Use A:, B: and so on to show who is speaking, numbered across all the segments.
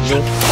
A: charging.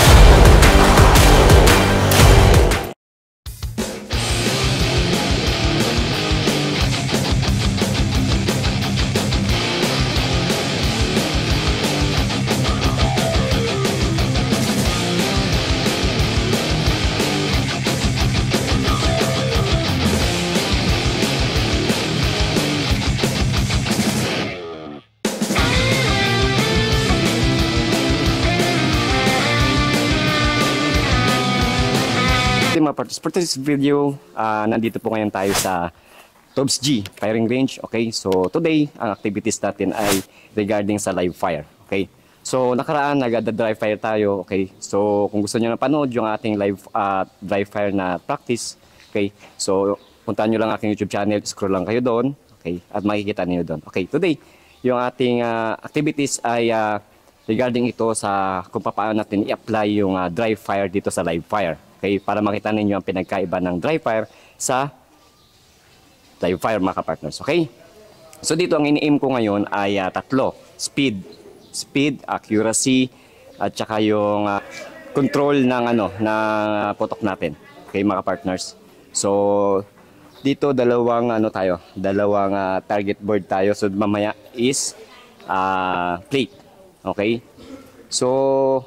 A: Mga partners, for this video, nandito po ngayon tayo sa Tobs G firing range. Okay, so today ang activities natin ay regarding sa live fire. Okay, so nakaraan nag-dry fire tayo. Okay, so kung gusto niyo na panood yung ating live dry fire na practice, okay, so puntahan niyo lang aking YouTube channel, scroll lang kayo doon. Okay, at makikita niyo doon. Okay, today yung ating activities ay regarding ito sa kung paano natin i-apply yung dry fire dito sa live fire. Okay, para makita ninyo ang pinagkaiba ng dry fire sa live fire, mga partners. Okay, so dito ang ini-aim ko ngayon ay tatlo: speed, accuracy, at saka yung control ng ng putok natin. Okay, mga partners. So dito dalawang target board tayo. So mamaya is plate. Okay, so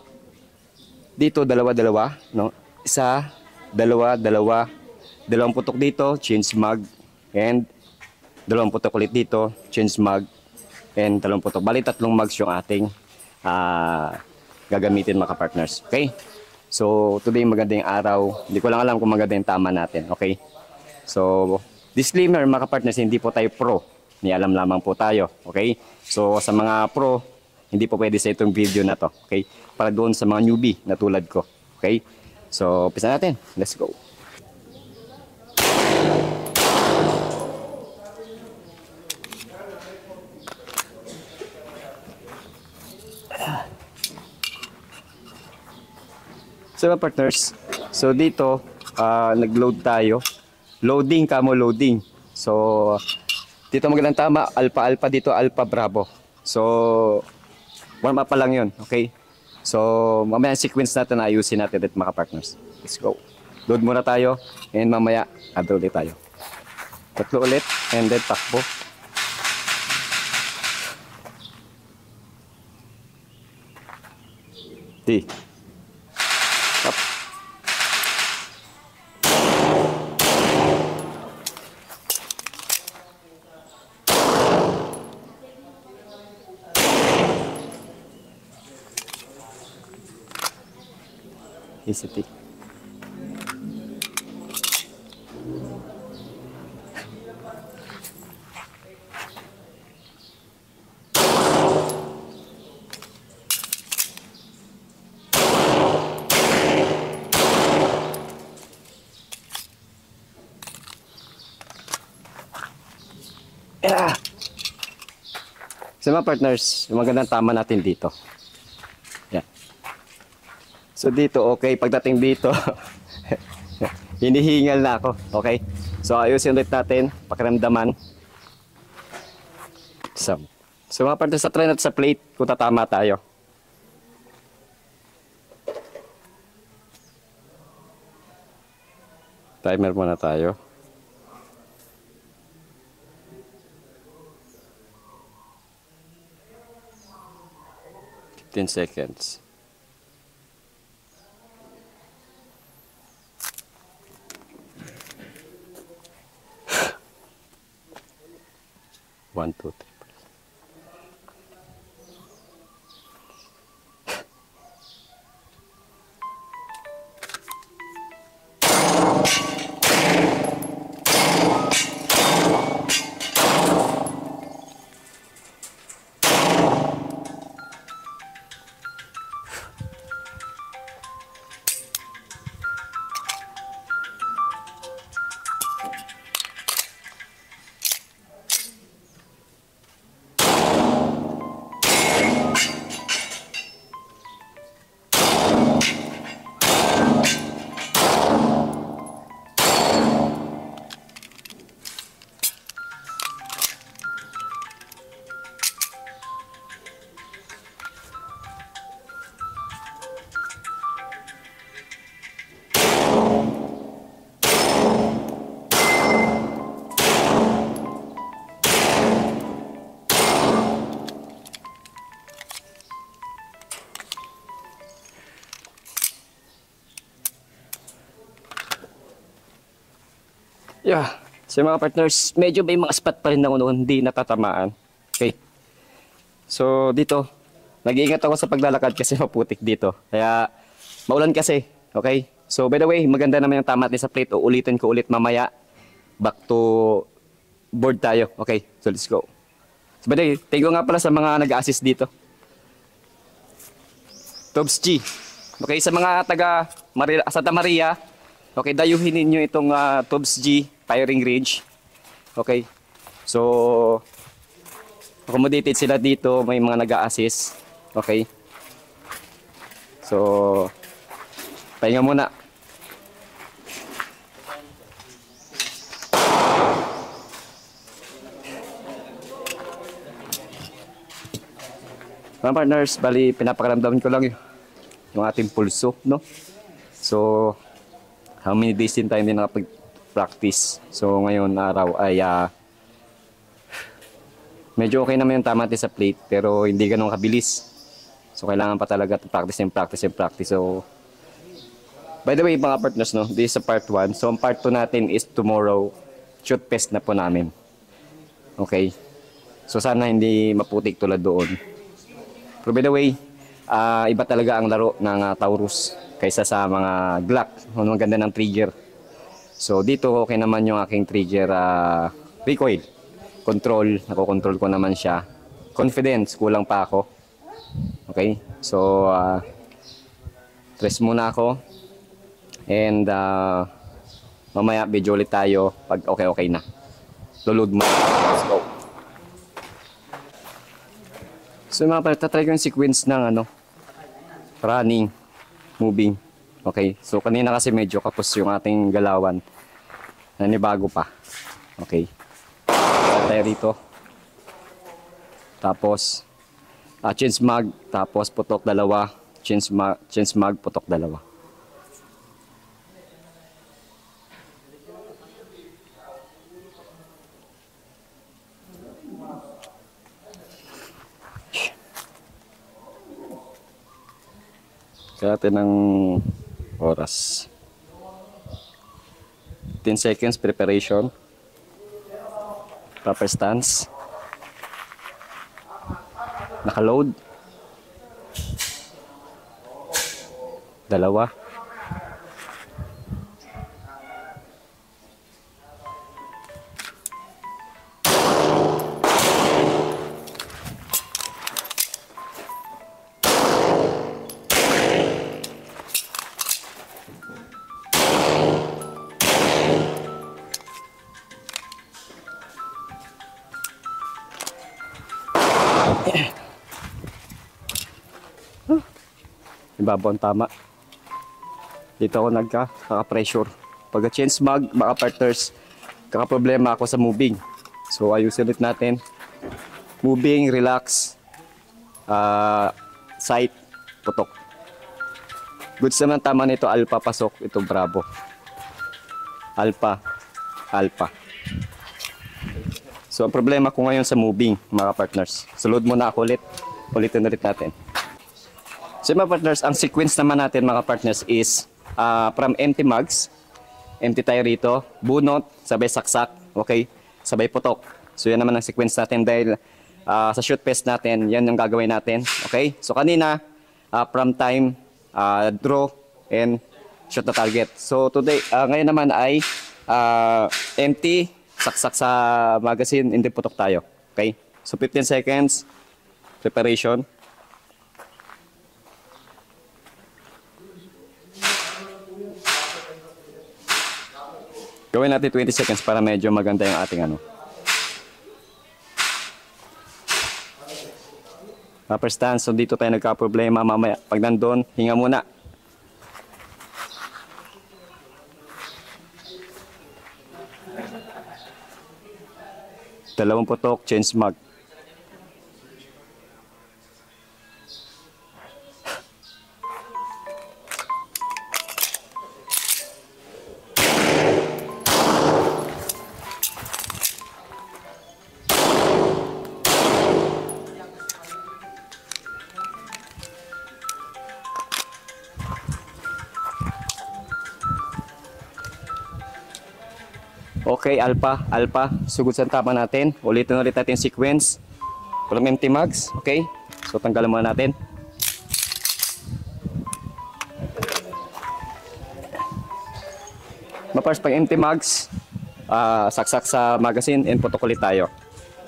A: dito dalawa, no? Isa, dalawang putok dito, change mag, and dalawang putok ulit dito, change mag, and dalawang putok. Bali, tatlong mags yung ating gagamitin, mga partners. Okay? So, today magandang araw. Hindi ko lang alam kung maganda yung tama natin. Okay? So, disclaimer, mga partners, hindi po tayo pro. Ni alam lamang po tayo. Okay? So, sa mga pro, hindi po pwede sa itong video na to. Okay? Para doon sa mga newbie na tulad ko. Okay? So, umpisa natin. Let's go. So, mga partners, so dito, nag-load tayo. Loading. So, dito magandang tama. Alpha, dito Alpha Bravo. So, warm up pa lang yun. Okay? So, mamaya sequence natin na ayusin natin at mga partners. Let's go. Load muna tayo and mamaya adro ulit tayo. Tatlo ulit and then takbo. T. Up. Easy. Yeah. So mga partners, magandang tama natin dito. Yeah. So dito, okay, pagdating dito, hinihingal na ako, okay? So ayusin ulit natin, pakiramdaman. So mga partners, sa try natin sa plate kung tatama tayo. Timer muna tayo. Seconds. One, two, three. Yeah. So mga partners, medyo may mga spot pa rin ako noon, hindi natatamaan. Okay. So dito, nag-iingat ako sa paglalakad kasi maputik dito. Kaya maulan kasi. Okay. So by the way, maganda naman yung tama natin sa plate. Uulitin ko ulit mamaya. Back to board tayo. Okay. So let's go. So by the way, thank you nga pala sa mga nag-assist dito. Tobs G. Okay, sa mga taga Santa Maria, okay, dayuhin ninyo itong Tobs G firing range. Okay. So accommodated sila dito, may mga nag-a-assist. Okay. So pahinga muna. Mga partners, bali pinapakaramdaman ko lang yung ating pulso, no? So, how many days din tayo hindi nakapag-practice. So, ngayon araw ay medyo okay naman yung tama natin sa plate, pero hindi ganun kabilis. So, kailangan pa talaga practice and practice and practice. So, by the way, mga partners, no? This is part 1. So, ang part 2 natin is tomorrow, shoot test na po namin. Okay? So, sana hindi maputik tulad doon. Pero by the way, iba talaga ang laro ng Taurus kaysa sa mga Glock. Ang ganda ng trigger. So dito okay naman yung aking trigger recoil. Control, nakokontrol ko naman siya. Confidence, kulang pa ako. Okay? So press muna ako. And mamaya video ulit tayo pag okay na. Load mo. Let's go. So mga pala, tatry ko yung sequence ng running, moving. Okay, so kanina kasi medyo kapos yung ating galawan. Nanibago pa. Okay. Tayo rito. Tapos, change mag, tapos putok dalawa. Change mag, putok dalawa. Kaya natin ng oras. 10 seconds preparation. Proper stance. Naka-load. Dalawa. Ibabaw ang tama. Dito ako nagka-pressure. Pag change mag, mga partners, kaka-problema ako sa moving. So ayusin ulit natin. Moving, relax, sight, putok. Goods naman tama nito, alpha pasok, ito bravo. Alpha, alpha. So ang problema ko ngayon sa moving, mga partners. So load muna ako ulit. Ulitin ulit natin. So mga partners, ang sequence naman natin mga partners is from empty mugs, empty tayo rito, bunot, sabay saksak, okay, sabay putok. So yan naman ang sequence natin dahil sa shoot test natin, yan yung gagawin natin, okay. So kanina, from time, draw, and shoot the target. So today, ngayon naman ay empty, saksak sa magazine, hindi putok tayo, okay. So 15 seconds, preparation. Gawin natin 20 seconds para medyo maganda yung ating upper stance. So dito tayo nagka-problema mamaya. Pag nandun, hinga muna. Dalawang putok, change mag. Okay, alpha, alpha. Sugod sa tama natin. Ulitin ulit natin yung sequence. From empty mags. Okay. So, tanggalan muna natin. Mapars pag empty mags, saksak sa magazine and putok ulit tayo.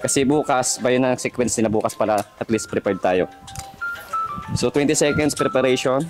A: Kasi bukas, bayo na sequence nila bukas para at least prepared tayo. So 20 seconds preparation.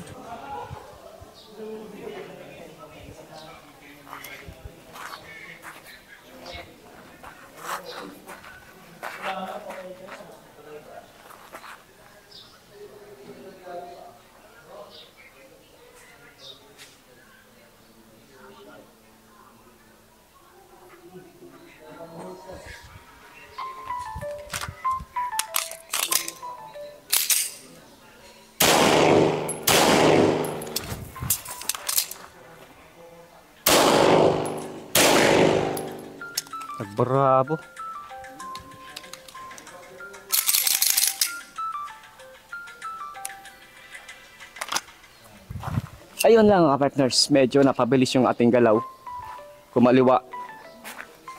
A: Bravo. Ayun lang mga partners, medyo napabilis yung ating galaw. Kumaliwa,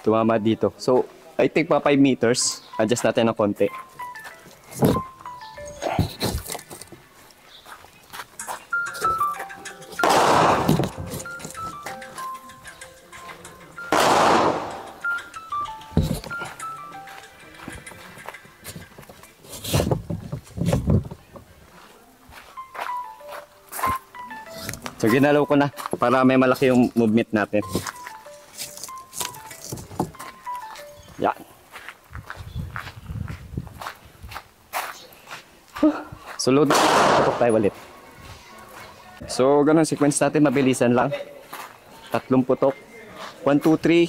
A: tumama dito. So, I think pa 5 meters, adjust natin ng konti. So ginalaw ko na para may malaki yung movement natin. Yan. Sulod. Tutok tayo ulit. So ganun sequence natin, mabilisan lang. 3 putok. 1, 2, 3.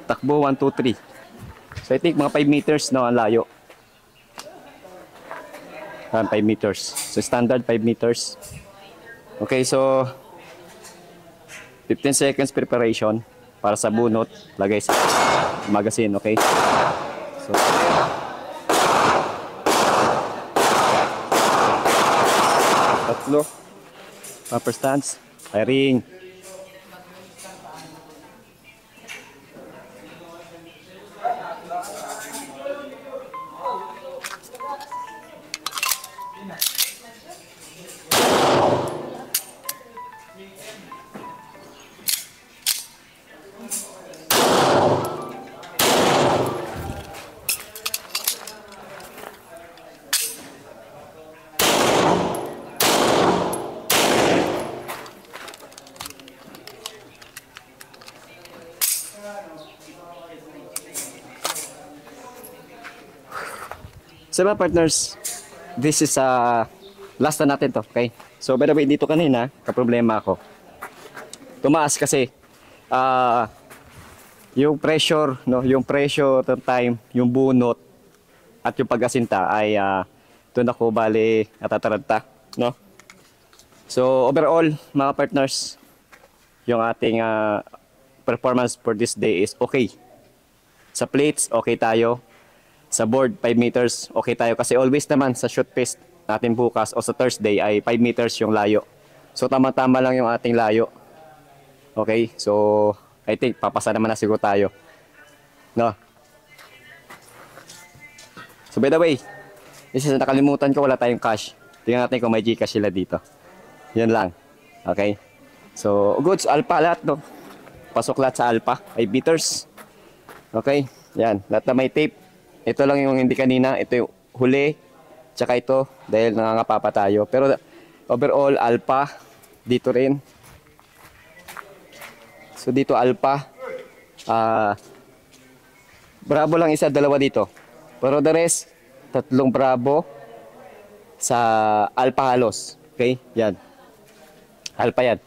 A: Takbo 1, 2, 3. So I think mga 5 meters na ang layo. 5 meters. So standard 5 meters. Okay, so 15 seconds preparation para sa bunot, lagay sa magazine, okay? So tatlo, upper stance, firing. So mga partners, this is last na natin to, okay? So by the way, dito kanina, kaproblema ako. Tumaas kasi yung pressure, no, yung pressure ng time, yung bunot at yung pag-asinta ay doon ako bali natataranta, no? So overall, mga partners, yung ating performance for this day is okay. Sa plates, okay tayo. Sa board, 5 meters, okay tayo. Kasi always naman sa shoot pace natin bukas o sa Thursday ay 5 meters yung layo. So tama-tama lang yung ating layo. Okay, so I think papasa naman na siguro tayo. No? So by the way, this is nakalimutan ko, wala tayong cash. Tingnan natin kung may Gcash sila dito. Yan lang. Okay. So goods, alpha lahat, no? Pasok lahat sa alpha, 5 meters. Okay, yan. Lahat na may tape. Ito lang yung hindi kanina, ito yung huli, tsaka ito, dahil nangangapa pa tayo. Pero overall, alpha, dito rin. So dito alpha, bravo lang isa, dalawa dito. Pero the rest, 3 bravo sa alpha halos. Okay, yan. Alpha yan.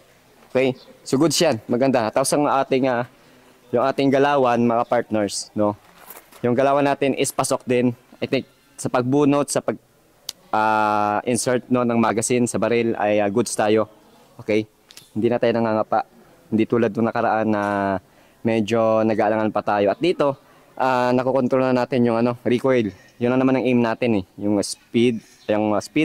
A: Okay, so good yan, maganda. Tapos ang ating, yung ating galawan, mga partners, no? Yung galawan natin is pasok din. I think sa pagbunot, sa pag insert no ng magazine sa baril ay goods tayo. Okay? Hindi na tayo nangangapa. Hindi tulad nung nakaraan na medyo nag-aalangan pa tayo. At dito, nakokontrol na natin yung recoil. Yun na naman ang aim natin eh. Yung speed,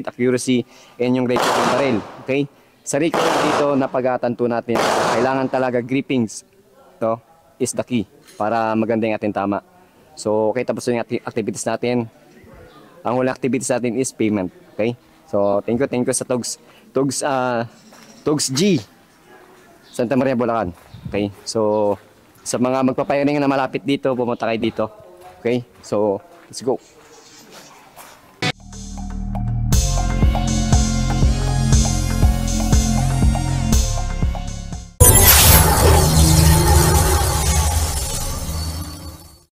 A: accuracy, and yung rate ng baril. Okay? Sa recoil dito, napag-atanto natin. Kailangan talaga grippings. To. is the key para maganda yung ating tama. So, okay, tapos yung activities natin. Ang huling activities natin is payment. Okay? So, thank you sa Tugs G, Santa Maria, Bulacan. Okay? So, sa mga magpapayaring na malapit dito, pumunta kayo dito. Okay? So, let's go.